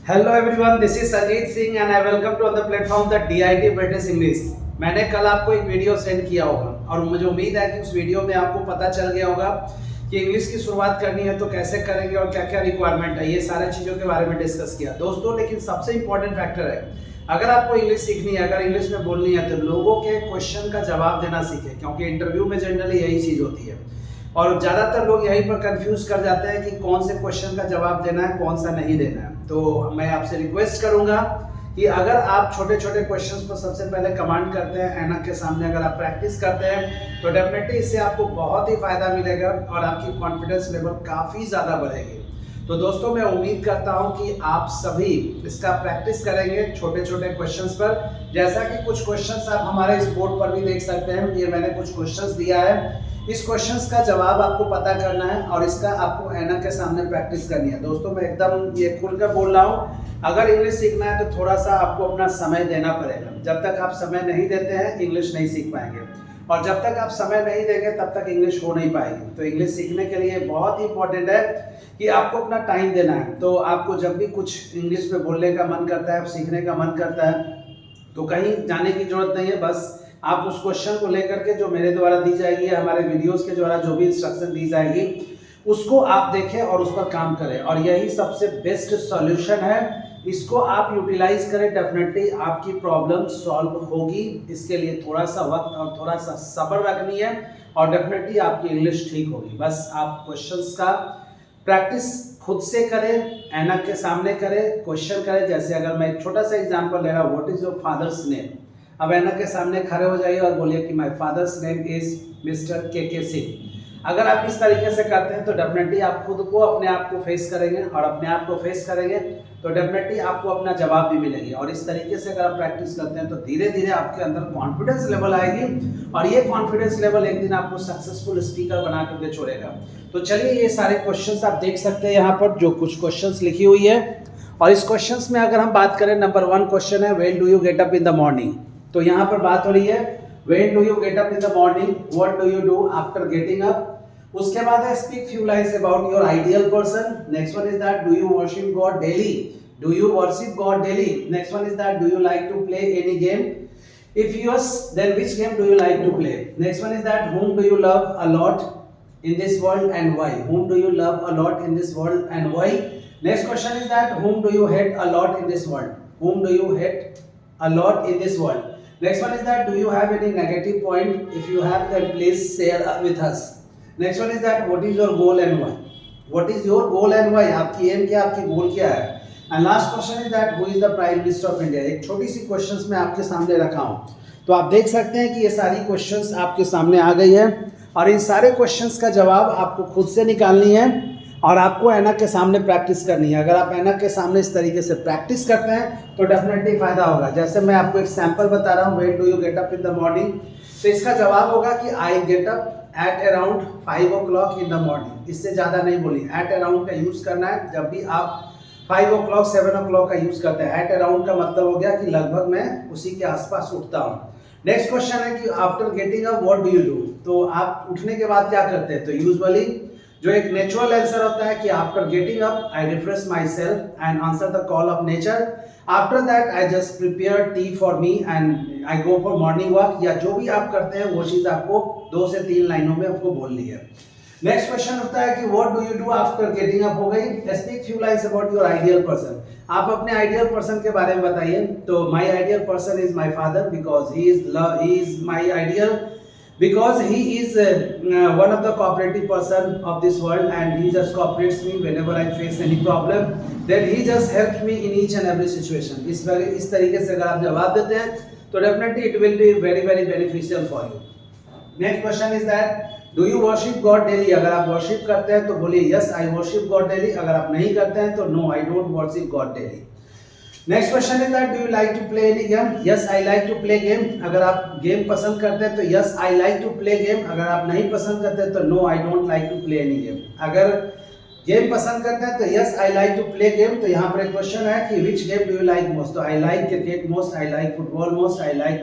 Hello everyone, this is Ajit Singh and I welcome to the platform the DIT British English. मैंने कल आपको एक video send किया होगा और मुझे उम्मीद है कि उस वीडियो में आपको पता चल गया होगा कि इंग्लिश की शुरुआत करनी है तो कैसे करेंगे और क्या क्या रिक्वायरमेंट है। ये सारी चीज़ों के बारे में डिस्कस किया दोस्तों। लेकिन सबसे इंपॉर्टेंट फैक्टर है, अगर आपको इंग्लिश सीखनी है, अगर इंग्लिश में बोलनी है, तो लोगों के क्वेश्चन का जवाब देना सीखें, क्योंकि इंटरव्यू में जनरली यही चीज़ होती है और ज़्यादातर लोग यहीं पर कंफ्यूज कर जाते हैं कि कौन से क्वेश्चन का जवाब देना है, कौन सा नहीं देना है। तो मैं आपसे रिक्वेस्ट करूंगा कि अगर आप छोटे छोटे क्वेश्चंस पर सबसे पहले कमांड करते हैं, ऐनक के सामने अगर आप प्रैक्टिस करते हैं तो डेफिनेटली इससे आपको बहुत ही फायदा मिलेगा और आपकी कॉन्फिडेंस लेवल काफ़ी ज़्यादा बढ़ेगी। तो दोस्तों, मैं उम्मीद करता हूं कि आप सभी इसका प्रैक्टिस करेंगे छोटे छोटे क्वेश्चंस पर। जैसा कि कुछ क्वेश्चंस आप हमारे इस बोर्ड पर भी देख सकते हैं, ये मैंने कुछ क्वेश्चंस दिया है। इस क्वेश्चंस का जवाब आपको पता करना है और इसका आपको ऐनक के सामने प्रैक्टिस करनी है। दोस्तों, मैं एकदम ये खुलकर बोल रहा हूँ, अगर इंग्लिश सीखना है तो थोड़ा सा आपको अपना समय देना पड़ेगा। जब तक आप समय नहीं देते हैं, इंग्लिश नहीं सीख पाएंगे और जब तक आप समय नहीं देंगे तब तक इंग्लिश हो नहीं पाएगी। तो इंग्लिश सीखने के लिए बहुत ही इंपॉर्टेंट है कि आपको अपना टाइम देना है। तो आपको जब भी कुछ इंग्लिश में बोलने का मन करता है, सीखने का मन करता है, तो कहीं जाने की जरूरत नहीं है। बस आप उस क्वेश्चन को लेकर के जो मेरे द्वारा दी जाएगी, हमारे वीडियोस के द्वारा जो भी इंस्ट्रक्शन दी जाएगी, उसको आप देखें और उस पर काम करें और यही सबसे बेस्ट सॉल्यूशन है। इसको आप यूटिलाइज करें, डेफिनेटली आपकी प्रॉब्लम सॉल्व होगी। इसके लिए थोड़ा सा वक्त और थोड़ा सा सब्र रखनी है और डेफिनेटली आपकी इंग्लिश ठीक होगी। बस आप क्वेश्चंस का प्रैक्टिस खुद से करें, ऐनक के सामने करें, क्वेश्चन करें। जैसे अगर मैं एक छोटा सा एग्जांपल ले रहा हूँ, what is your father's name. अब ऐनक के सामने खड़े हो जाइए और बोलिए कि my father's name is mister के सिंह। अगर आप इस तरीके से करते हैं तो डेफिनेटली आप खुद को, अपने आप को फेस करेंगे और अपने आप को फेस करेंगे तो डेफिनेटली आपको अपना जवाब भी मिलेगी। और इस तरीके से अगर आप प्रैक्टिस करते हैं तो धीरे धीरे आपके अंदर कॉन्फिडेंस लेवल आएगी और ये कॉन्फिडेंस लेवल एक दिन आपको सक्सेसफुल स्पीकर बना करके छोड़ेगा। तो चलिए, ये सारे क्वेश्चंस आप देख सकते हैं यहाँ पर, जो कुछ क्वेश्चंस लिखी हुई है। और इस क्वेश्चंस में अगर हम बात करें, नंबर 1 क्वेश्चन है, when do you get up in the morning. तो यहाँ पर बात हो रही है when do you get up in the morning, what do you do after getting up. उसके बाद है speak few lines about your ideal person. Next one is that do you worship God daily, do you worship God daily. Next one is that do you like to play any game, if yes then which game do you like to play. Next one is that whom do you love a lot in this world and why. Whom do you love a lot in this world and why. Next question is that whom do you hate a lot in this world. Whom do you hate a lot in this world. Next one is that do you have any negative point, if you have then please share with us. Next one is that what is your goal and why. What is your goal and why, आपकी M क्या, आपकी गोल क्या है। And last question is that who is the prime minister of India. एक छोटी सी questions मैं आपके सामने रखा हूँ, तो आप देख सकते हैं कि ये सारी क्वेश्चंस आपके सामने आ गई है और इन सारे क्वेश्चंस का जवाब आपको खुद से निकालनी है और आपको ऐनक के सामने प्रैक्टिस करनी है। अगर आप ऐनक के सामने इस तरीके से प्रैक्टिस करते हैं तो डेफिनेटली फायदा होगा। जैसे मैं आपको एक सैंपल बता रहा हूँ, when do you get up in the morning, तो इसका जवाब होगा कि I get up at around 5 o'clock in the morning. इससे ज़्यादा नहीं बोली, एट अराउंड का यूज़ करना है। जब भी आप 5 o'clock 7 o'clock का यूज़ करते हैं, एट अराउंड का मतलब हो गया कि लगभग मैं उसी के आसपास उठता हूँ। नेक्स्ट क्वेश्चन है कि after getting up what do you do. तो आप उठने के बाद क्या करते हैं। तो यूजुअली जो एक नेचुरल आंसर होता है कि after getting up I refresh my self and answer the call of nature. After that I just prepare T for me and I go for morning walk. या जो भी आप करते हैं वो चीज़ आपको 2 से 3 लाइनों में आपको बोलनी है। नेक्स्ट क्वेश्चन होता है कि what do you do after getting up, हो गई। Speak few lines about your ideal person. आप अपने आइडियल पर्सन के बारे में बताइए। तो my ideal person is my father because he is my ideal because he is one of the cooperative person of this world and he just cooperates me whenever I face any problem, then he just helps me in each and every situation. इस तरीके से अगर आप जवाब देते हैं तो definitely it will be very very beneficial for you. Next question is that do you worship God daily. अगर आप worship करते हैं तो बोलिए yes I worship God daily. अगर आप नहीं करते हैं तो no I don't worship God daily. Next question is that do you like to play any game. Yes I like to play game. अगर आप गेम पसंद करते हैं तो yes I like to play game. अगर आप नहीं पसंद करते हैं तो no I don't like to play any game. अगर गेम पसंद करते हैं तो yes I like to play game. तो यहाँ पर एक क्वेश्चन है कि which game do you like most. तो I like cricket most, I like football most, I like